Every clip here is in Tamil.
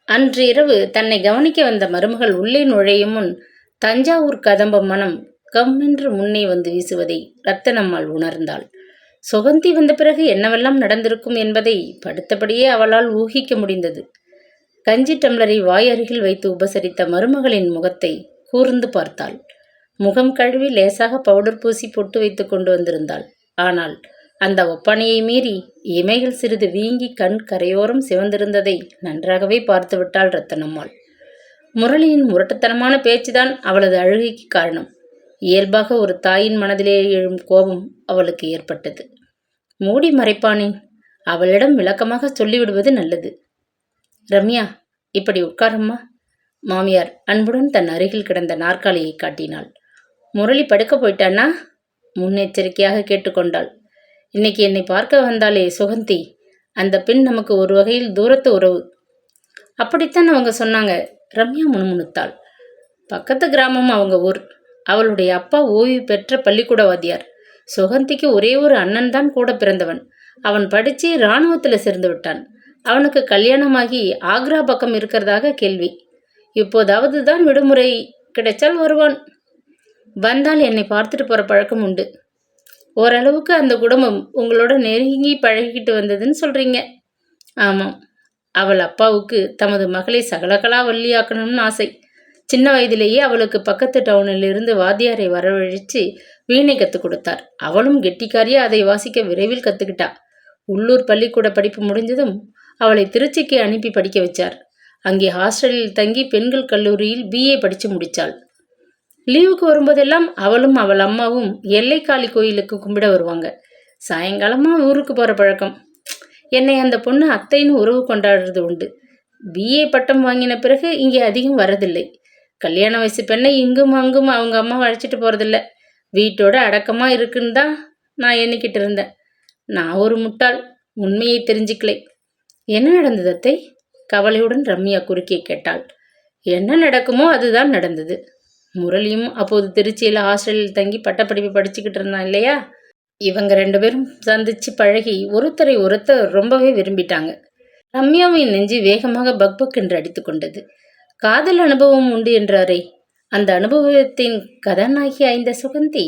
அன்று இரவு தன்னை கவனிக்க வந்த மருமகள் உள்ளே நுழையும் முன் தஞ்சாவூர் கதம்ப மனம் கம்மென்று முன்னே வந்து வீசுவதை ரத்தனம்மாள் உணர்ந்தாள். சுகந்தி வந்த பிறகு என்னவெல்லாம் நடந்திருக்கும் என்பதை படுத்தபடியே அவளால் ஊகிக்க முடிந்தது. கஞ்சி டம்ளரை வாய் அருகில் வைத்து உபசரித்த மருமகளின் முகத்தை கூர்ந்து பார்த்தாள். முகம் கழுவி லேசாக பவுடர் பூசி பொட்டு வைத்து கொண்டு வந்திருந்தாள். ஆனால் அந்த ஒப்பனையை மீறி இமைகள் சிறிது வீங்கி கண் கரையோரம் சிவந்திருந்ததை நன்றாகவே பார்த்து விட்டாள் ரத்தனம்மாள். முரளியின் முரட்டுத்தனமான பேச்சுதான் அவளது அழுகைக்கு காரணம். இயல்பாக ஒரு தாயின் மனதிலே எழும் கோபம் அவளுக்கு ஏற்பட்டது. மூடி மறைப்பானேன், அவளிடம் விளக்கமாக சொல்லிவிடுவது நல்லது. ரம்யா, இப்படி உட்காரம்மா. மாமியார் அன்புடன் தன் அருகில் கிடந்த நாற்காலியை காட்டினாள். முரளி படுக்க போயிட்டானா? முன்னெச்சரிக்கையாக கேட்டுக்கொண்டாள். இன்னைக்கு என்னை பார்க்க வந்தாலே சுகந்தி, அந்த பெண் நமக்கு ஒரு வகையில் தூரத்து உறவு. அப்படித்தான் அவங்க சொன்னாங்க. ரம்யா முணுமுணுத்தாள். பக்கத்து கிராமம் அவங்க ஊர். அவளுடைய அப்பா ஓய்வு பெற்ற பள்ளிக்கூட வாத்தியார். சுகந்திக்கு ஒரே ஒரு அண்ணன் தான் கூட பிறந்தவன். அவன் படித்து இராணுவத்தில் சேர்ந்து விட்டான். அவனுக்கு கல்யாணமாகி ஆக்ரா பக்கம் இருக்கிறதாக கேள்வி. இப்போதாவது தான் விடுமுறை கிடைச்சால் வருவான். வந்தால் என்னை பார்த்துட்டு போகிற பழக்கம் உண்டு. ஓரளவுக்கு அந்த குடும்பம் உங்களோட நெருங்கி பழகிக்கிட்டு வந்ததுன்னு சொல்கிறீங்க. ஆமாம், அவள் அப்பாவுக்கு தமது மகளை சகலகலா வள்ளியாக்கணும்னு ஆசை. சின்ன வயதிலேயே அவளுக்கு பக்கத்து டவுனில் இருந்து வாத்தியாரை வரவழைச்சு வீணை கற்றுக் கொடுத்தார். அவளும் கெட்டிக்காரியாக அதை வாசிக்க விரைவில் கற்றுக்கிட்டா. உள்ளூர் பள்ளிக்கூட படிப்பு முடிஞ்சதும் அவளை திருச்சிக்கு அனுப்பி படிக்க வச்சார். அங்கே ஹாஸ்டலில் தங்கி பெண்கள் கல்லூரியில் பிஏ படித்து முடித்தாள். லீவுக்கு வரும்போதெல்லாம் அவளும் அவள் அம்மாவும் எல்லைக்காளி கோயிலுக்கு கும்பிட வருவாங்க. சாயங்காலமாக ஊருக்கு போகிற பழக்கம். என்னை அந்த பொண்ணு அத்தைன்னு உறவு கொண்டாடுறது உண்டு. பிஏ பட்டம் வாங்கின பிறகு இங்கே அதிகம் வரதில்லை. கல்யாண வயசு பெண்ணை இங்கும் அங்கும் அவங்க அம்மா அழைச்சிட்டு போகிறதில்ல. வீட்டோட அடக்கமாக இருக்குன்னு தான் நான் எண்ணிக்கிட்டு இருந்தேன். நான் ஒரு முட்டாள், உண்மையை தெரிஞ்சுக்கலை. என்ன நடந்தது அத்தை? கவலையுடன் ரம்யா குறுக்கே கேட்டாள். என்ன நடக்குமோ அதுதான் நடந்தது. முரளியும் அப்போது திருச்சியில் ஹாஸ்டலில் தங்கி பட்டப்படிப்பு படிச்சுக்கிட்டு இருந்தான் இல்லையா? இவங்க 2 பேரும் சந்திச்சு பழகி ஒருத்தரை ஒருத்தர் ரொம்பவே விரும்பிட்டாங்க. ரம்யாவின் நெஞ்சு வேகமாக பக்பக் என்று அடித்து கொண்டது. காதல் அனுபவம் உண்டு என்றாரே, அந்த அனுபவத்தின் கதாநாயகி இந்த சுகந்தி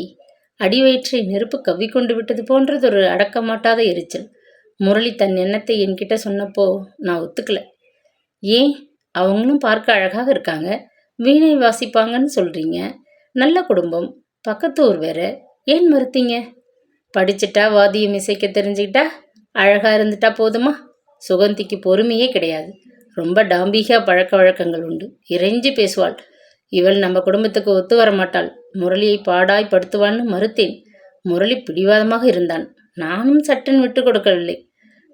அடிவயிற்றை நெருப்பு கவ்விக்கொண்டு விட்டது போன்றதொரு அடக்கமாட்டாத எரிச்சல். முரளி தன் எண்ணத்தை என்கிட்ட சொன்னப்போ நான் ஒத்துக்கல. ஏன்? அவங்களும் பார்க்க அழகாக இருக்காங்க, வீணை வாசிப்பாங்கன்னு சொல்கிறீங்க. நல்ல குடும்பம், பக்கத்து ஊர் வேற, ஏன் மறுத்தீங்க? படிச்சுட்டா வாத்தியம் இசைக்க தெரிஞ்சுக்கிட்டா அழகாக இருந்துட்டா போதுமா? சுகந்திக்கு பொறுமையே கிடையாது. ரொம்ப டாம்பிகா பழக்க வழக்கங்கள் உண்டு. இறைஞ்சி பேசுவாள். இவள் நம்ம குடும்பத்துக்கு ஒத்து வர மாட்டாள். முரளியை பாடாய் படுத்துவான்னு மறுத்தேன். முரளி பிடிவாதமாக இருந்தான். நானும் சட்டுன்னு விட்டு கொடுக்கவில்லை.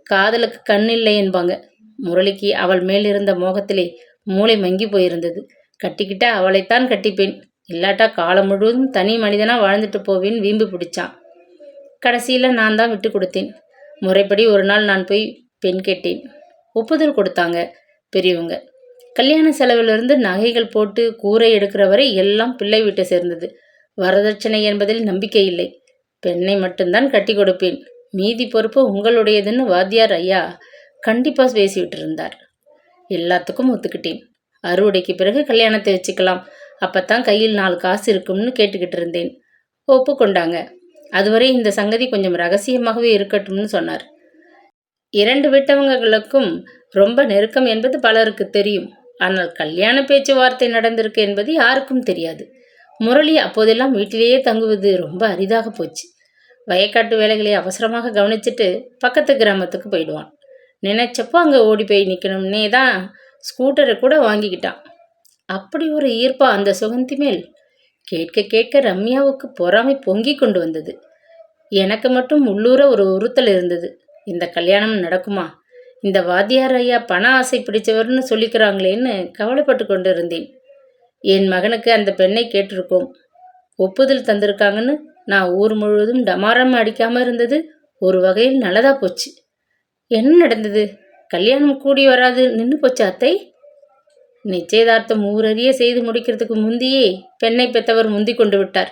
காதலுக்கு கண் இல்லை என்பாங்க. முரளிக்கு அவள் மேல் இருந்த மோகத்திலே மூளை மங்கி போயிருந்தது. கட்டிக்கிட்டா அவளைத்தான் கட்டிப்பேன், இல்லாட்டா காலம் முழுவதும் தனி மனிதனாக வாழ்ந்துட்டு போவேன் வீம்பு பிடிச்சான். கடைசியில் நான் தான் விட்டு கொடுத்தேன். முறைப்படி ஒரு நாள் நான் போய் பெண் கேட்டேன். ஒப்புதல் கொடுத்தாங்க பெரியவங்க. கல்யாண செலவிலிருந்து நகைகள் போட்டு கூரை எடுக்கிற வரை எல்லாம் பிள்ளை வீட்டை சேர்ந்தது. வரதட்சணை என்பதில் நம்பிக்கை இல்லை. பெண்ணை மட்டும்தான் கட்டி கொடுப்பேன், மீதி பொறுப்பு உங்களுடையதுன்னு வாத்தியார் ஐயா கண்டிப்பாக பேசிவிட்டு இருந்தார். எல்லாத்துக்கும் ஒத்துக்கிட்டேன். அறுவடைக்கு பிறகு கல்யாணத்தை வச்சுக்கலாம், அப்பத்தான் கையில் 4 காசு இருக்கும்னு கேட்டுக்கிட்டு இருந்தேன். ஒப்புக்கொண்டாங்க. அதுவரை இந்த சங்கதி கொஞ்சம் ரகசியமாகவே இருக்கட்டும்னு சொன்னார். 2 வீட்டவங்களுக்கும் ரொம்ப நெருக்கம் என்பது பலருக்கு தெரியும். ஆனால் கல்யாண பேச்சுவார்த்தை நடந்திருக்கு என்பது யாருக்கும் தெரியாது. முரளி அப்போதெல்லாம் வீட்டிலேயே தங்குவது ரொம்ப அரிதாக போச்சு. வயக்காட்டு வேலைகளை அவசரமாக கவனிச்சுட்டு பக்கத்து கிராமத்துக்கு போயிடுவான். நினைச்சப்போ அங்கே ஓடி போய் நிற்கணும்னே தான் ஸ்கூட்டரை கூட வாங்கிக்கிட்டான். அப்படி ஒரு ஈர்ப்பா அந்த சுகந்தி மேல். கேட்க கேட்க ரம்யாவுக்கு பொறாமை பொங்கி கொண்டு வந்தது. எனக்கு மட்டும் உள்ளூர ஒரு உறுத்தல் இருந்தது. இந்த கல்யாணம் நடக்குமா? இந்த வாத்தியார் ஐயா பண ஆசை பிடிச்சவர்னு சொல்லிக்கிறாங்களேன்னு கவலைப்பட்டு கொண்டு இருந்தேன். என் மகனுக்கு அந்த பெண்ணை கேட்டிருக்கோம், ஒப்புதல் தந்திருக்காங்கன்னு நான் ஊர் முழுவதும் டமாரம் அடிக்காமல் இருந்தது ஒரு வகையில் நல்லதாக போச்சு. என்ன நடந்தது? கல்யாணம் கூடி வராது நின்று போச்சு அத்தை. நிச்சயதார்த்தம் ஊரறிய செய்து முடிக்கிறதுக்கு முந்தியே பெண்ணை பெற்றவர் முந்தி கொண்டு விட்டார்.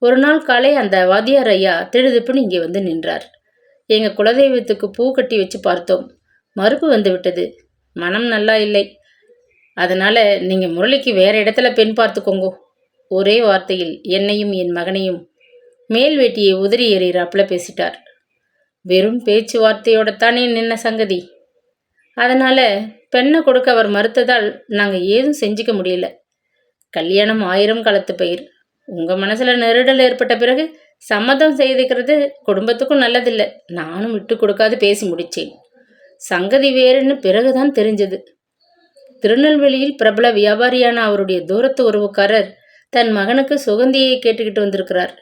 ஒரு நாள் காலை அந்த வாத்தியார் ஐயா திடுதிப்புன்னு இங்கே வந்து நின்றார். எங்கள் குலதெய்வத்துக்கு பூ கட்டி வச்சு பார்த்தோம், மறுப்பு வந்து விட்டது. மனம் நல்லா இல்லை. அதனால நீங்க முரளிக்கு வேற இடத்துல பெண் பார்த்துக்கோங்கோ. ஒரே வார்த்தையில் என்னையும் என் மகனையும் மேல் வேட்டியை உதறி எறிகிறாப்புல பேசிட்டார். வெறும் பேச்சுவார்த்தையோடத்தானே நின்ன சங்கதி. அதனால பெண்ணை கொடுக்க அவர் மறுத்ததால் நாங்கள் ஏதும் செஞ்சுக்க முடியல. கல்யாணம் 1000 காலத்து பயிர். உங்கள் மனசில் நெருடல் ஏற்பட்ட பிறகு சம்மதம் செய்துக்கிறது குடும்பத்துக்கும் நல்லதில்லை. நானும் விட்டு கொடுக்காது பேசி முடித்தேன். சங்கதி வேறுன்னு பிறகுதான் தெரிஞ்சது. திருநெல்வேலியில் பிரபல வியாபாரியான அவருடைய தூரத்து உறவுக்காரர் தன் மகனுக்கு சுகந்தியை கேட்டுக்கிட்டு வந்திருக்கிறார்.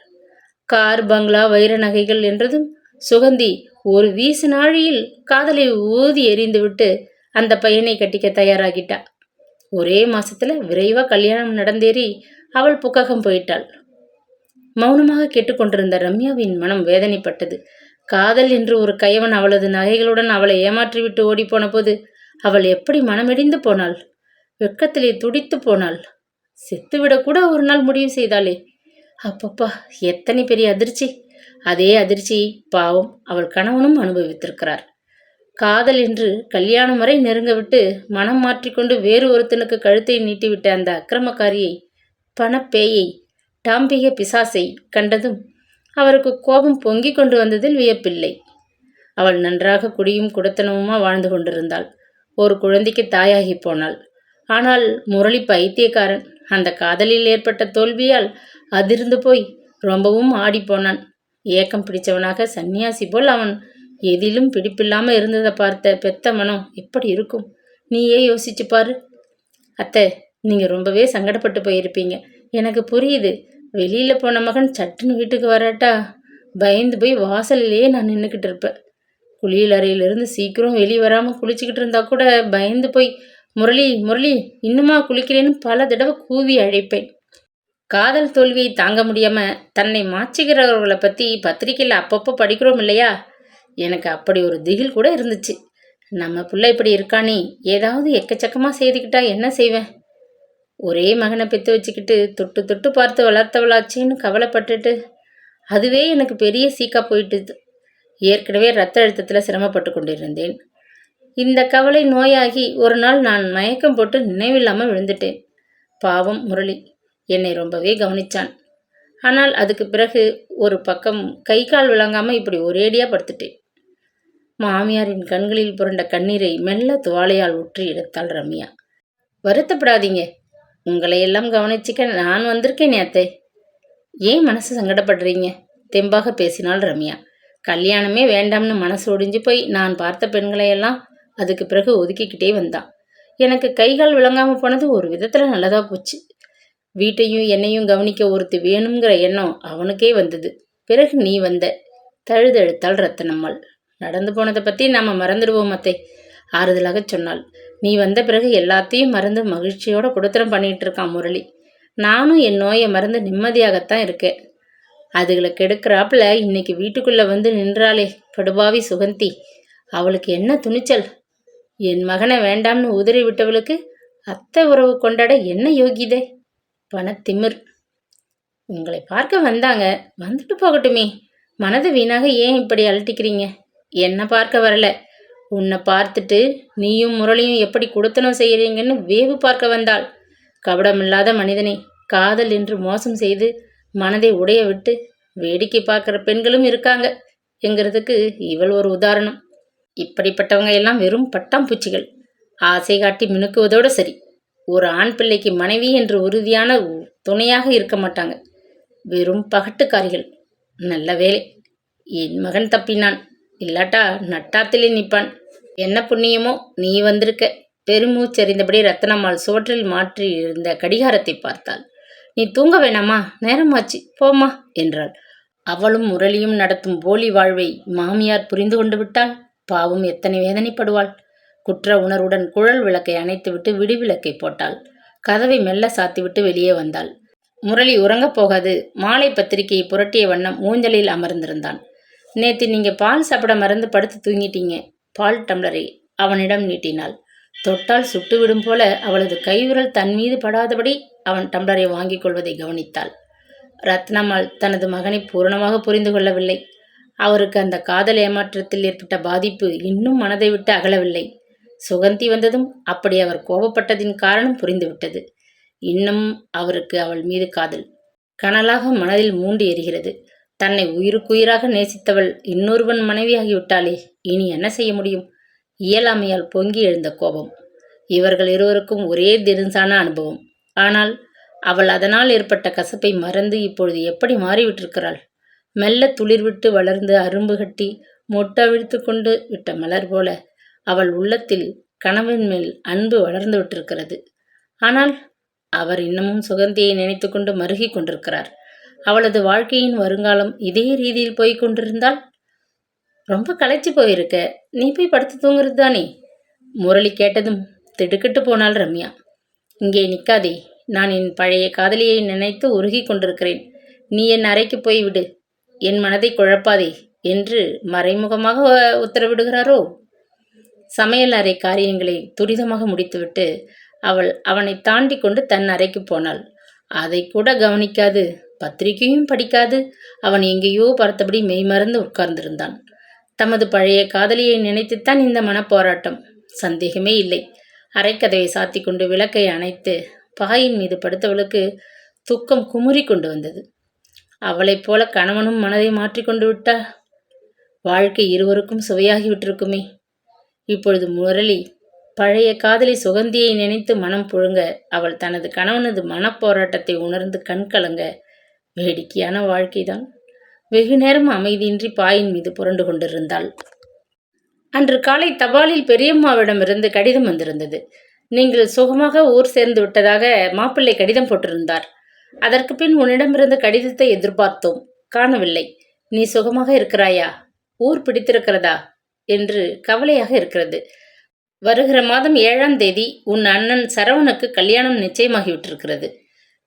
கார், பங்களா, வைர நகைகள் என்றதும் சுகந்தி ஒரு வீசு நாழியில் காதலை ஊதி எறிந்துவிட்டு அந்த பையனை கட்டிக்க தயாராகிட்டா. ஒரே மாசத்துல விரைவா கல்யாணம் நடந்தேறி அவள் புக்ககம் போயிட்டாள். மௌனமாக கேட்டுக்கொண்டிருந்த ரம்யாவின் மனம் வேதனைப்பட்டது. காதல் என்று ஒரு கயவன் அவளது நகைகளுடன் அவளை ஏமாற்றிவிட்டு ஓடிப்போன போது அவள் எப்படி மனமிடிந்து போனாள். வெட்கத்திலே துடித்து போனாள். செத்துவிடக்கூட ஒரு நாள் முடிவு செய்தாளே. அப்பப்பா, எத்தனை பெரிய அதிர்ச்சி! அதே அதிர்ச்சியை பாவம் அவள் கணவனும் அனுபவித்திருக்கிறார். காதல் என்று கல்யாணம் வரை நெருங்க விட்டு மனம் மாற்றிக்கொண்டு வேறு ஒருத்தனுக்கு கழுத்தை நீட்டிவிட்ட அந்த அக்கிரமக்காரியை, பணப்பேயை, டாம்பிக பிசாசை கண்டதும் அவருக்கு கோபம் பொங்கி கொண்டு வந்ததில் வியப்பில்லை. அவள் நன்றாக குடியும் குடத்தனமுமா வாழ்ந்து கொண்டிருந்தாள். ஒரு குழந்தைக்கு தாயாகி போனாள். ஆனால் முரளி பைத்தியக்காரன். அந்த காதலில் ஏற்பட்ட தோல்வியால் அதிர்ந்து போய் ரொம்பவும் ஆடிப்போனான். ஏக்கம் பிடிச்சவனாக சன்னியாசி போல் அவன் எதிலும் பிடிப்பில்லாமல் இருந்ததை பார்த்த பெத்த மனம் எப்படி இருக்கும்? நீயே யோசிச்சு பாரு. அத்தை, நீங்கள் ரொம்பவே சங்கடப்பட்டு போயிருப்பீங்க. எனக்கு புரியுது. வெளியில் போன மகன் சட்டுன்னு வீட்டுக்கு வராட்டா பயந்து போய் வாசலிலேயே நான் நின்றுக்கிட்டு இருப்பேன். குளியல் அறையிலிருந்து சீக்கிரம் வெளியே வராமல் குளிச்சுக்கிட்டு இருந்தா கூட பயந்து போய் முரளி முரளி இன்னுமா குளிக்கிறேன்னு பல தடவை கூவி அழைப்பேன். காதல் தோல்வியை தாங்க முடியாமல் தன்னை மாச்சுகிறவர்களை பற்றி பத்திரிக்கையில் அப்பப்போ படிக்கிறோம் இல்லையா? எனக்கு அப்படி ஒரு திகில் கூட இருந்துச்சு. நம்ம பிள்ளை இப்படி இருக்கானே, ஏதாவது எக்கச்சக்கமாக செய்துக்கிட்டா என்ன செய்வேன்? ஒரே மகனை பெற்று வச்சுக்கிட்டு தொட்டு தொட்டு பார்த்து வளர்த்தவளாச்சின்னு கவலைப்பட்டுட்டு அதுவே எனக்கு பெரிய சீக்கா போயிட்டுது. ஏற்கனவே இரத்த அழுத்தத்தில் சிரமப்பட்டு கொண்டிருந்தேன். இந்த கவலை நோயாகி ஒரு நாள் நான் மயக்கம் போட்டு நினைவில்லாமல் விழுந்துட்டேன். பாவம் முரளி என்னை ரொம்பவே கவனிச்சான். ஆனால் அதுக்கு பிறகு ஒரு பக்கம் கை கால் விளங்காமல் இப்படி ஒரேடியாக படுத்துட்டேன். மாமியாரின் கண்களில் புரண்ட கண்ணீரை மெல்ல துவாலையால் ஊற்றி எடுத்தாள் ரம்யா. வருத்தப்படாதீங்க, உங்களையெல்லாம் கவனிச்சிக்க நான் வந்திருக்கேன் அத்தை. ஏன் மனசு சங்கடப்படுறீங்க? தெம்பாக பேசினாள் ரம்யா. கல்யாணமே வேண்டாம்னு மனசு ஒடிஞ்சு போய் நான் பார்த்த பெண்களையெல்லாம் அதுக்கு பிறகு ஒதுக்கிக்கிட்டே வந்தான். எனக்கு கைகால் விளங்காமல் போனது ஒரு விதத்தில் நல்லதாக போச்சு. வீட்டையும் என்னையும் கவனிக்க ஒருத்தி வேணுங்கிற எண்ணம் அவனுக்கே வந்தது. பிறகு நீ வந்த. தழுதழுத்தாள் ரத்தனம்மாள். நடந்து போனதை பற்றி நாம் மறந்துடுவோம் அத்தை, ஆறுதலாக சொன்னாள். நீ வந்த பிறகு எல்லாத்தையும் மறந்து மகிழ்ச்சியோட குடுத்தனம் பண்ணிகிட்டு இருக்கான் முரளி. நானும் என் நோயை மறந்து நிம்மதியாகத்தான் இருக்கேன். அதுகளை கெடுக்கிறாப்புல இன்னைக்கு வீட்டுக்குள்ளே வந்து நின்றாளே படுபாவி சுகந்தி, அவளுக்கு என்ன துணிச்சல்! என் மகனை வேண்டாம்னு உதறி விட்டவளுக்கு அத்தை உறவு கொண்டாட என்ன யோகிதை! பணத்திமிர். உங்களை பார்க்க வந்தாங்க, வந்துட்டு போகட்டுமே. மனது வீணாக ஏன் இப்படி அலட்டிக்கிறீங்க? என்ன பார்க்க வரல, உன்னை பார்த்துட்டு நீயும் முரளியும் எப்படி குடுத்தனம் செய்கிறீங்கன்னு வேவு பார்க்க வந்தாள். கபடமில்லாத மனிதனை காதல் என்று மோசம் செய்து மனதை உடைய விட்டு வேடிக்கை பார்க்குற பெண்களும் இருக்காங்க என்கிறதுக்கு இவள் ஒரு உதாரணம். இப்படிப்பட்டவங்க எல்லாம் வெறும் பட்டாம்பூச்சிகள். ஆசை காட்டி மினுக்குவதோடு சரி. ஒரு ஆண் பிள்ளைக்கு மனைவி என்று உறுதியான துணையாக இருக்க மாட்டாங்க. வெறும் பகட்டுக்காரிகள். நல்ல வேலை, என் மகன் தப்பினான். இல்லாட்டா நட்டாத்திலே நிற்பான். என்ன புண்ணியமோ நீ வந்திருக்க. பெருமூச்சறிந்தபடி ரத்தனம்மாள் சுவற்றில் மாற்றி இருந்த கடிகாரத்தை பார்த்தாள். நீ தூங்க வேணாமா? நேரமாச்சு, போமா என்றாள். அவளும் முரளியும் நடத்தும் போலி வாழ்வை மாமியார் புரிந்து கொண்டு விட்டாள். பாவம் எத்தனை வேதனைப்படுவாள். குற்ற உணர்வுடன் குழல் விளக்கை அணைத்துவிட்டு விடிவிளக்கை போட்டாள். கதவை மெல்ல சாத்திவிட்டு வெளியே வந்தாள். முரளி உறங்கப் போகாது மாலை பத்திரிகையை புரட்டிய வண்ணம் ஊஞ்சலில் அமர்ந்திருந்தான். நேற்று நீங்கள் பால் சாப்பிட மறந்து படுத்து தூங்கிட்டீங்க. பால் டம்ளரை அவனிடம் நீட்டினாள். தொட்டால் சுட்டுவிடும் போல அவளது கைவிரல் தன் மீது படாதபடி அவன் டம்ளரை வாங்கிக் கொள்வதை கவனித்தாள். ரத்னம்மாள் தனது மகனை பூரணமாக புரிந்து கொள்ளவில்லை. அவருக்கு அந்த காதல் ஏமாற்றத்தில் ஏற்பட்ட பாதிப்பு இன்னும் மனதை விட்டு அகலவில்லை. சுகந்தி வந்ததும் அப்படி அவர் கோபப்பட்டதின் காரணம் புரிந்துவிட்டது. இன்னும் அவருக்கு அவள் மீது காதல் கனலாக மனதில் மூண்டு எரிகிறது. தன்னை உயிருக்குயிராக நேசித்தவள் இன்னொருவன் மனைவியாகிவிட்டாளே, இனி என்ன செய்ய முடியும்? இயலாமையால் பொங்கி எழுந்த கோபம். இவர்கள் இருவருக்கும் ஒரே தினசான அனுபவம். ஆனால் அவள் அதனால் ஏற்பட்ட கசப்பை மறந்து இப்பொழுது எப்படி மாறிவிட்டிருக்கிறாள்? மெல்ல துளிர்விட்டு வளர்ந்து அரும்பு கட்டி மொட்டவிழ்த்து கொண்டு விட்ட மலர் போல அவள் உள்ளத்தில் கணவன் மேல் அன்பு வளர்ந்து விட்டிருக்கிறது. ஆனால் அவர் இன்னமும் சுகந்தியை நினைத்து கொண்டு மருகி கொண்டிருக்கிறார். அவளது வாழ்க்கையின் வருங்காலம் இதே ரீதியில் போய்க் கொண்டிருந்தால்? ரொம்ப களைச்சி போயிருக்க, நீ போய் படுத்து தூங்குறது தானே? முரளி கேட்டதும் திடுக்கிட்டு போனாள் ரம்யா. இங்கே நிற்காதே, நான் என் பழைய காதலியை நினைத்து உருகி கொண்டிருக்கிறேன். நீ என் அறைக்கு போய் விடு, என் மனதை குழப்பாதே என்று மறைமுகமாக உத்தரவிடுகிறாரோ? சமையல் அறை காரியங்களை துரிதமாக முடித்துவிட்டு அவள் அவனை தாண்டி கொண்டு தன் அறைக்கு போனாள். அதை கூட கவனிக்காது, பத்திரிகையும் படிக்காது அவன் எங்கேயோ பார்த்தபடி மெய்மறந்து உட்கார்ந்திருந்தான். தமது பழைய காதலியை நினைத்துத்தான் இந்த மனப்போராட்டம், சந்தேகமே இல்லை. அரைக்கதவை சாத்தி கொண்டு விளக்கை அணைத்து பாயின் மீது படுத்தவளுக்கு துக்கம் குமுறி கொண்டு வந்தது. அவளைப் போல கணவனும் மனதை மாற்றிக்கொண்டு விட்டால் வாழ்க்கை இருவருக்கும் சுவையாகிவிட்டிருக்குமே. இப்பொழுது முரளி பழைய காதலி சுகந்தியை நினைத்து மனம் புழுங்க, அவள் தனது கணவனது மனப்போராட்டத்தை உணர்ந்து கண் கலங்க. வேடிக்கையான வாழ்க்கைதான். வெகு நேரம் அமைதியின்றி பாயின் மீது புரண்டு கொண்டிருந்தாள். அன்று காலை தபாலில் பெரியம்மாவிடமிருந்து கடிதம் வந்திருந்தது. நீங்கள் சுகமாக ஊர் சேர்ந்து விட்டதாக மாப்பிள்ளை கடிதம் போட்டிருந்தார். அதற்கு பின் உன்னிடமிருந்து கடிதத்தை எதிர்பார்த்தோம், காணவில்லை. நீ சுகமாக இருக்கிறாயா? ஊர் பிடித்திருக்கிறதா என்று கவலையாக இருக்கிறது. வருகிற மாதம் 7ஆம் தேதி உன் அண்ணன் சரவணுக்கு கல்யாணம் நிச்சயமாகிவிட்டிருக்கிறது.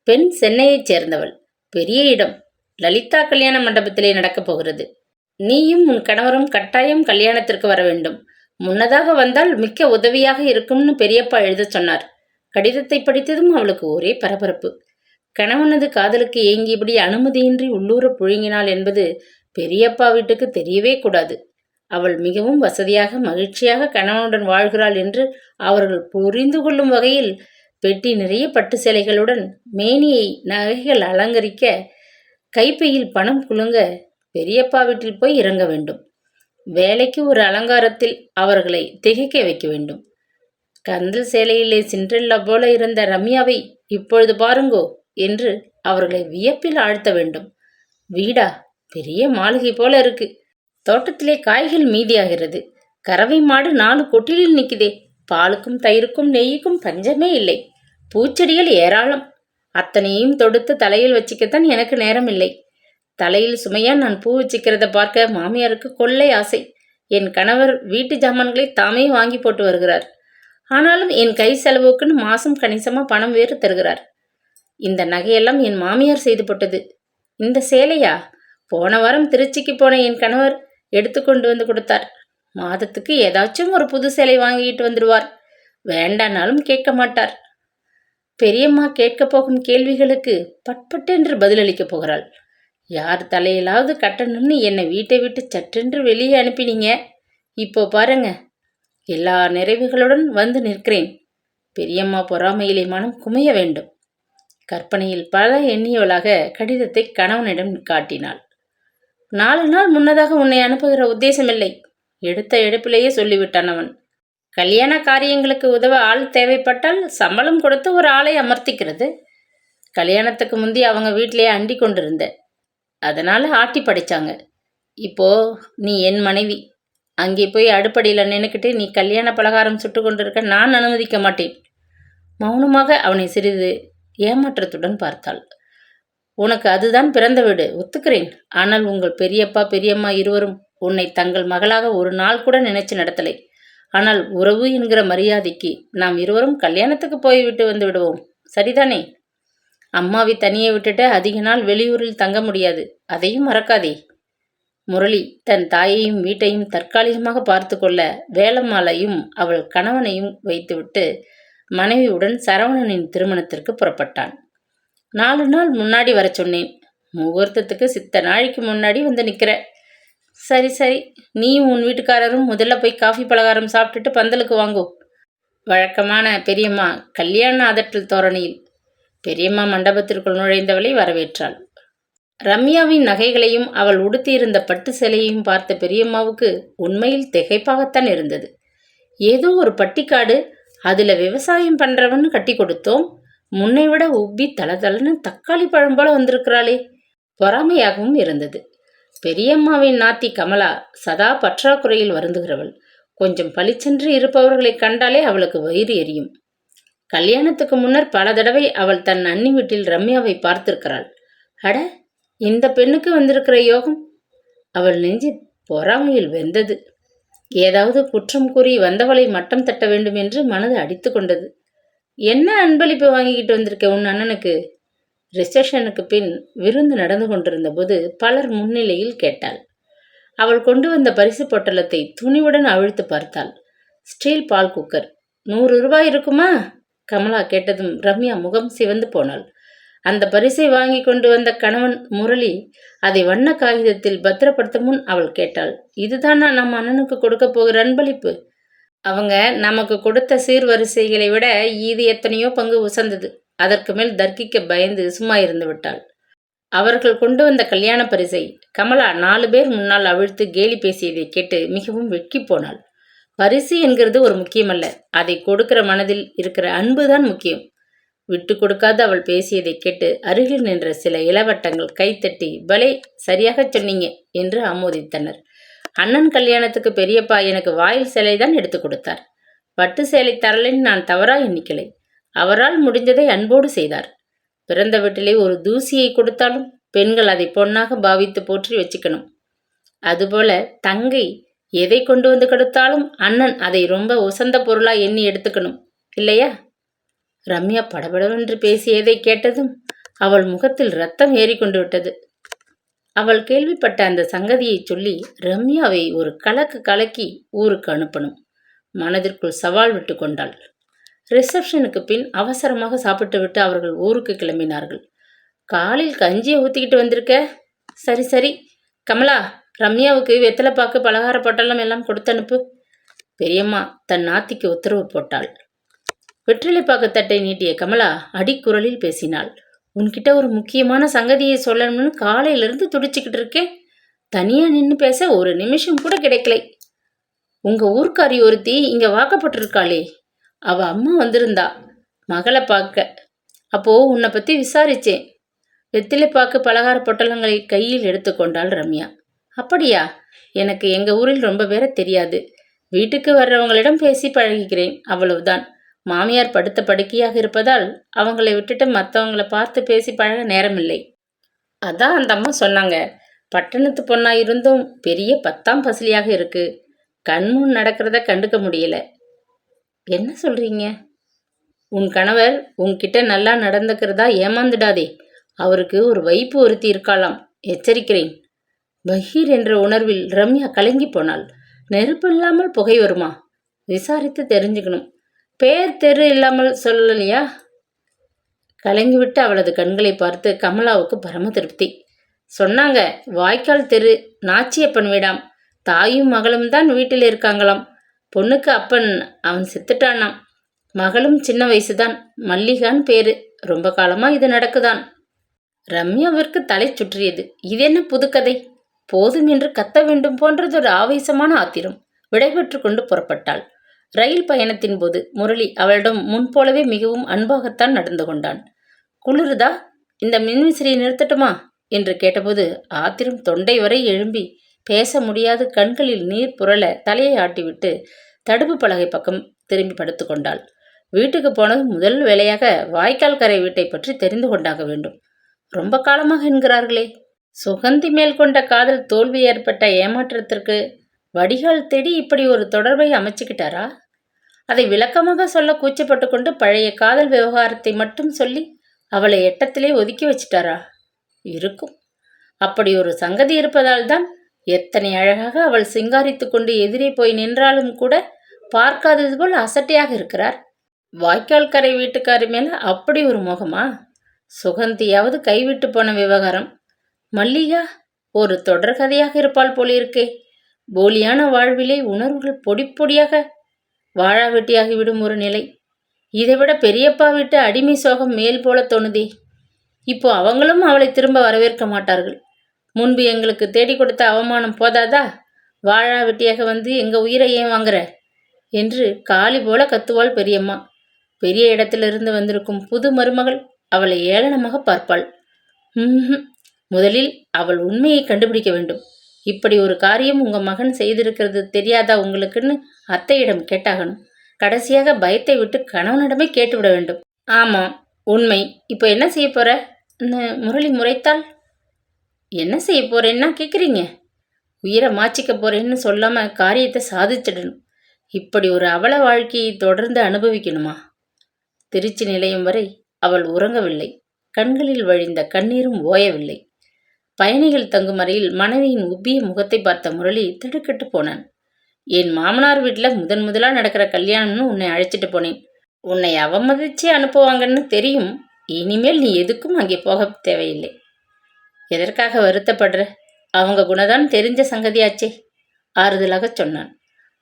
பெண் சென்னையைச் சேர்ந்தவள், பெரிய இடம். லலிதா கல்யாண மண்டபத்திலே நடக்கப் போகிறது. நீயும் உன் கணவரும் கட்டாயம் கல்யாணத்திற்கு வர வேண்டும். முன்னதாக வந்தால் மிக்க உதவியாக இருக்கும்னு பெரியப்பா எழுத சொன்னார். கடிதத்தை படித்ததும் அவளுக்கு ஒரே பரபரப்பு. கணவனது காதலுக்கு ஏங்கியபடி அனுமதியின்றி உள்ளூர புழுங்கினாள் என்பது பெரியப்பா வீட்டுக்கு தெரியவே கூடாது. அவள் மிகவும் வசதியாக மகிழ்ச்சியாக கணவனுடன் வாழ்கிறாள் என்று அவர்கள் புரிந்து கொள்ளும் வகையில் பெட்டி நிறைய பட்டு சேலைகளுடன் மேனியை நகைகள் அலங்கரிக்க, கைப்பையில் பணம் குலுங்க பெரியப்பா வீட்டில் போய் இறங்க வேண்டும். வேலைக்கு ஒரு அலங்காரத்தில் அவர்களை திகைக்க வைக்க வேண்டும். கந்தல் சேலையிலே சிண்ட்ரெல்லா போல இருந்த ரம்யாவை இப்பொழுது பாருங்கோ என்று அவர்களை வியப்பில் ஆழ்த்த வேண்டும். வீடா பெரிய மாளிகை போல இருக்கு. தோட்டத்திலே காய்கள் மீதியாகிறது. கறவை மாடு 4 கொட்டிலில் நிற்குதே. பாலுக்கும் தயிருக்கும் நெய்யுக்கும் பஞ்சமே இல்லை. பூச்செடிகள் ஏராளம். அத்தனையும் தொடுத்து தலையில் வச்சிக்கத்தான் எனக்கு நேரம் இல்லை. தலையில் சுமையா நான் பூ வச்சிக்கிறத பார்க்க மாமியாருக்கு கொள்ளை ஆசை. என் கணவர் வீட்டு ஜாமான்களை தாமே வாங்கி போட்டு வருகிறார். ஆனாலும் என் கை செலவுக்குன்னு மாசம் கணிசமாக பணம் வேறு தருகிறார். இந்த நகையெல்லாம் என் மாமியார் செய்து போட்டது. இந்த சேலையா போன வாரம் திருச்சிக்கு போன என் கணவர் எடுத்து கொண்டு வந்து கொடுத்தார். மாதத்துக்கு ஏதாச்சும் ஒரு புது சேலை வாங்கிட்டு வந்துடுவார். வேண்டானாலும் கேட்க மாட்டார். பெரியம்மா கேட்க போகும் கேள்விகளுக்கு பட்பட்டென்று பதிலளிக்க போகிறாள். யார் தலையிலாவது கட்டணும்னு என்னை வீட்டை விட்டு சற்றென்று வெளியே அனுப்பினீங்க. இப்போ பாருங்க, எல்லா நிறைவுகளுடன் வந்து நிற்கிறேன். பெரியம்மா பொறாமையிலே மனம் குமைய வேண்டும். கற்பனையில் பல எண்ணியவளாக கடிதத்தை கணவனிடம் காட்டினாள். 4 நாள் முன்னதாக உன்னை அனுப்புகிற உத்தேசமில்லை. எடுத்த எடுப்பிலேயே சொல்லிவிட்டான் அவன். கல்யாண காரியங்களுக்கு உதவ ஆள் தேவைப்பட்டால் சம்பளம் கொடுத்து ஒரு ஆளை அமர்த்திக்கிறது. கல்யாணத்துக்கு முந்தி அவங்க வீட்டிலேயே அண்டி கொண்டிருந்த, அதனால் ஆட்டி படித்தாங்க. இப்போ நீ என் மனைவி. அங்கே போய் அடுப்படியில் நின்றுக்கிட்டு நீ கல்யாண பலகாரம் சுட்டு கொண்டிருக்க நான் அனுமதிக்க மாட்டேன். மௌனமாக அவனை சிறிது ஏமாற்றத்துடன் பார்த்தாள். உனக்கு அதுதான் பிறந்த வீடு, ஒத்துக்கிறேன். ஆனால் உங்கள் பெரியப்பா பெரியம்மா இருவரும் உன்னை தங்கள் மகளாக ஒரு நாள் கூட நினைச்சு நடத்தலை. ஆனால் உறவு என்கிற மரியாதைக்கு நாம் இருவரும் கல்யாணத்துக்கு போய்விட்டு வந்து விடுவோம், சரிதானே? அம்மாவை தனியே விட்டுட்டு அதிக நாள் வெளியூரில் தங்க முடியாது, அதையும் மறக்காதே. முரளி தன் தாயையும் வீட்டையும் தற்காலிகமாக பார்த்து கொள்ள வேலம்மாளையும் அவள் கணவனையும் வைத்துவிட்டு மனைவியுடன் சரவணனின் திருமணத்திற்கு புறப்பட்டான். 4 நாள் முன்னாடி வர சொன்னேன். முகூர்த்தத்துக்கு சித்த நாளைக்கு முன்னாடி வந்து நிற்கிற. சரி சரி, நீயும் உன் வீட்டுக்காரரும் முதல்ல போய் காஃபி பலகாரம் சாப்பிட்டுட்டு பந்தலுக்கு வாங்கோ. வழக்கமான பெரியம்மா கல்யாண அதட்டல் தோரணையில் பெரியம்மா மண்டபத்திற்குள் நுழைந்தவளை வரவேற்றாள். ரம்யாவின் நகைகளையும் அவள் உடுத்தியிருந்த பட்டு சேலையையும் பார்த்த பெரியம்மாவுக்கு உண்மையில் திகைப்பாகத்தான் இருந்தது. ஏதோ ஒரு பட்டிக்காடு, அதுல விவசாயம் பண்றவன்னு கட்டி கொடுத்தோம், முன்னை விட உப்பி தளதளன்னு தக்காளி பழம் போல வந்திருக்கிறாளே, பொறாமையாகவும் இருந்தது. பெரியம்மாவின் நாத்தி கமலா சதா பற்றாக்குறையில் வருந்துகிறவள். கொஞ்சம் பளிச்சென்று இருப்பவர்களை கண்டாலே அவளுக்கு வயிறு எரியும். கல்யாணத்துக்கு முன்னர் பல தடவை அவள் தன் அண்ணி வீட்டில் ரம்யாவை பார்த்திருக்கிறாள். அட, இந்த பெண்ணுக்கு வந்திருக்கிற யோகம்! அவள் நெஞ்சு பொறாமையில் வெந்தது. ஏதாவது குற்றம் கூறி வந்தவளை மட்டம் தட்ட வேண்டும் என்று மனது அடித்து கொண்டது. என்ன அன்பளிப்பு வாங்கிக்கிட்டு வந்திருக்க உன் அண்ணனுக்கு? ரிசப்ஷனுக்கு பின் விருந்து நடந்து கொண்டிருந்த போது பலர் முன்னிலையில் கேட்டாள். அவள் கொண்டு வந்த பரிசு பொட்டலத்தை துணிவுடன் அவிழ்த்து பார்த்தாள். ஸ்டீல் பால் குக்கர். 100 ரூபாய் இருக்குமா? கமலா கேட்டதும் ரம்யா முகம் சிவந்து போனாள். அந்த பரிசை வாங்கி கொண்டு வந்த கணவன் முரளி அதை வண்ண காகிதத்தில் பத்திரப்படுத்த முன் அவள் கேட்டாள், இதுதானா நம்ம அண்ணனுக்கு கொடுக்க போகிற அன்பளிப்பு? அவங்க நமக்கு கொடுத்த சீர்வரிசைகளை விட இது எத்தனையோ பங்கு உசந்தது. அதற்கு மேல் தர்க்கிக்க பயந்து சும்மா இருந்து விட்டாள். அவர்கள் கொண்டு வந்த கல்யாண பரிசை கமலா 4 பேர் முன்னால் அவிழ்த்து கேலி பேசியதை கேட்டு மிகவும் வெட்கி போனாள். பரிசு என்கிறது ஒரு முக்கியமல்ல, அதை கொடுக்கிற மனதில் இருக்கிற அன்புதான் முக்கியம். விட்டு கொடுக்காது அவள் பேசியதை கேட்டு அருகில் நின்ற சில இளவட்டங்கள் கைத்தட்டி, பலே, சரியாக சொன்னீங்க என்று ஆமோதித்தனர். அண்ணன் கல்யாணத்துக்கு பெரியப்பா எனக்கு வாயில் சேலை தான் எடுத்து கொடுத்தார். பட்டு சேலை தரலைன்னு நான் தவறா எண்ணிக்கலை. அவரால் முடிஞ்சதை அன்போடு செய்தார். பிறந்த வீட்டிலே ஒரு தூசியை கொடுத்தாலும் பெண்கள் அதை பொன்னாக பாவித்து போற்றி வச்சுக்கணும். அதுபோல தங்கை எதை கொண்டு வந்து கொடுத்தாலும் அண்ணன் அதை ரொம்ப உசந்த பொருளா எண்ணி எடுத்துக்கணும், இல்லையா? ரம்யா படபடவென்று பேசியதை கேட்டதும் அவள் முகத்தில் ரத்தம் ஏறிக்கொண்டு விட்டது. அவள் கேள்விப்பட்ட அந்த சங்கதியை சொல்லி ரம்யாவை ஒரு கலக்கு கலக்கி ஊருக்கு அனுப்பணும். மனதிற்குள் சவால் விட்டு கொண்டாள். ரிசப்ஷனுக்கு பின் அவசரமாக சாப்பிட்டு விட்டு அவர்கள் ஊருக்கு கிளம்பினார்கள். காலில் கஞ்சியை ஊற்றிக்கிட்டு வந்திருக்க? சரி சரி கமலா, ரம்யாவுக்கு வெத்தலைப்பாக்கு பலகார பொட்டலம் எல்லாம் கொடுத்து அனுப்பு. பெரியம்மா தன் நாத்திக்கு உத்தரவு போட்டாள். வெற்றிலைப்பாக்கு தட்டை நீட்டிய கமலா அடிக்குரலில் பேசினாள். உன்கிட்ட ஒரு முக்கியமான சங்கதியை சொல்லணும்னு காலையிலிருந்து துடிச்சுக்கிட்டு இருக்கேன். தனியா நின்று பேச ஒரு நிமிஷம் கூட கிடைக்கலை. உங்க ஊர்க்காரி ஒருத்தி இங்க வாக்கப்பட்டிருக்காளே, அவ அம்மா வந்திருந்தா மகளை பார்க்க. அப்போ உன்னை பத்தி விசாரிச்சேன். வெத்திலைப்பாக்கு பலகார பொட்டலங்களை கையில் எடுத்துக்கொண்டாள் ரம்யா. அப்படியா? எனக்கு எங்க ஊரில் ரொம்ப பேரை தெரியாது. வீட்டுக்கு வர்றவங்களிடம் பேசி பழகிக்கிறேன், அவ்வளவுதான். மாமியார் படுத்த படுக்கையாக இருப்பதால் அவங்களை விட்டுட்டு மற்றவங்களை பார்த்து பேசி பழக நேரமில்லை. அதான் அந்த அம்மா சொன்னாங்க, பட்டணத்து பொண்ணா இருந்தும் பெரிய 10ஆம் பசலியாக இருக்கு, கண்முன் நடக்கிறத கண்டுக்க முடியல. என்ன சொல்றீங்க? உன் கணவர் உன்கிட்ட நல்லா நடந்துக்கிறதா ஏமாந்துடாதே. அவருக்கு ஒரு வைப்பு ஒருத்தி இருக்காளாம், எச்சரிக்கிறேன். பகீர் என்ற உணர்வில் ரம்யா கலங்கி போனாள். நெருப்பு இல்லாமல் புகை வருமா? விசாரித்து தெரிஞ்சுக்கணும். பேர் தெரு இல்லாமல் சொல்லலையா? கலங்கிவிட்டு அவளது கண்களை பார்த்து கமலாவுக்கு பரம திருப்தி. சொன்னாங்க, வாய்க்கால் தெரு, நாச்சியப்பன் வீடாம். தாயும் மகளும் தான் வீட்டில் இருக்காங்களாம். பொண்ணுக்கு அப்பன் அவன் செத்துட்டானாம். மகளும் சின்ன வயசுதான், மல்லிகான் பேரு. ரொம்ப காலமா இது நடக்குதான். ரம்யாவிற்கு தலை சுற்றியது. இது என்ன புதுக்கதை? போதும் என்று கத்த வேண்டும் போன்றதொரு ஆவேசமான ஆத்திரம். விடைபெற்று கொண்டு புறப்பட்டாள். ரயில் பயணத்தின் போது முரளி அவளிடம் முன்போலவே மிகவும் அன்பாகத்தான் நடந்து கொண்டான். குளிருதா? இந்த மின்விசிறியை நிறுத்தட்டுமா என்று கேட்டபோது ஆத்திரம் தொண்டை வரை எழும்பி பேச முடியாது கண்களில் நீர் புரள தலையை ஆட்டிவிட்டு தடுப்பு பலகை பக்கம் திரும்பி படுத்து கொண்டாள். வீட்டுக்கு போனது முதல் வேலையாக வாய்க்கால் கரை வீட்டை பற்றி தெரிந்து கொண்டாக வேண்டும். ரொம்ப காலமாக என்கிறார்களே. சுகந்தி மேல் கொண்ட காதல் தோல்வி ஏற்பட்ட ஏமாற்றத்திற்கு வடிகால் தேடி இப்படி ஒரு தொடர்பை அமைச்சுக்கிட்டாரா? அதை விளக்கமாக சொல்ல கூச்சப்பட்டு கொண்டு பழைய காதல் விவகாரத்தை மட்டும் சொல்லி அவளை எட்டத்திலே ஒதுக்கி வச்சிட்டாரா? இருக்கும். அப்படி ஒரு சங்கதி இருப்பதால் தான் எத்தனை அழகாக அவள் சிங்காரித்து கொண்டு எதிரே போய் நின்றாலும் கூட பார்க்காதது போல் அசட்டையாக இருக்கிறார். வாய்க்கால் கரை வீட்டுக்காரி மேல அப்படி ஒரு மோகமா? சுகந்தியாவது கைவிட்டு போன விவகாரம். மல்லிகா ஒரு தொடர்கதையாக இருப்பாள் போலிருக்கே. போலியான வாழ்விலே உணர்வுகள் பொடி பொடியாக. வாழா வெட்டியாகிவிடும் ஒரு நிலை. இதைவிட பெரியப்பா வீட்டு அடிமை சோகம் மேல் போல தோணுதே. இப்போ அவங்களும் அவளை திரும்ப வரவேற்க மாட்டார்கள். முன்பு எங்களுக்கு தேடி கொடுத்த அவமானம் போதாதா? வாழா வெட்டியாக வந்து எங்க உயிரை ஏன் வாங்குற என்று காளி போல கத்துவாள் பெரியம்மா. பெரிய இடத்திலிருந்து வந்திருக்கும் புது மருமகள் அவளை ஏளனமாக பார்ப்பாள். முதலில் அவள் உண்மையை கண்டுபிடிக்க வேண்டும். இப்படி ஒரு காரியம் உங்க மகன் செய்திருக்கிறது தெரியாதா உங்களுக்குன்னு அத்தையிடம் கேட்டாகணும். கடைசியாக பயத்தை விட்டு கணவனிடமே கேட்டுவிட வேண்டும். ஆமாம், உண்மை. இப்போ என்ன செய்ய போற? முரளி முறைத்தாள். என்ன செய்ய போறேன்னா கேட்குறீங்க? உயிரை மாச்சிக்க போறேன்னு சொல்லாம காரியத்தை சாதிச்சிடணும். இப்படி ஒரு அவல வாழ்க்கையை தொடர்ந்து அனுபவிக்கணுமா? திருச்சி நிலையம் வரை அவள் உறங்கவில்லை. கண்களில் வழிந்த கண்ணீரும் ஓயவில்லை. பயணிகள் தங்கும் அறையில் மனைவியின் உப்பிய முகத்தை பார்த்த முரளி திடுக்கிட்டு போனான். என் மாமனார் வீட்டில் முதலா நடக்கிற கல்யாணம்னு உன்னை அழைச்சிட்டு போனேன். உன்னை அவமதிச்சு அனுப்புவாங்கன்னு தெரியும். இனிமேல் நீ எதுக்கும் அங்கே போக தேவையில்லை. எதற்காக வருத்தப்படுற? அவங்க குணதான் தெரிஞ்ச சங்கதியாச்சே, ஆறுதலாக சொன்னான்.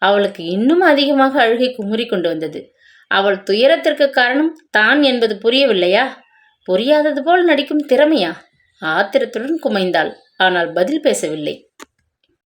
அவளுக்கு இன்னும் அதிகமாக அழுகை குமுறி கொண்டு வந்தது. அவள் துயரத்திற்கு காரணம் தான் என்பது புரியவில்லையா? புரியாதது போல் நடிக்கும் திறமையா? ஆத்திரத்துடன் குமைந்தாள். ஆனால் பதில் பேசவில்லை.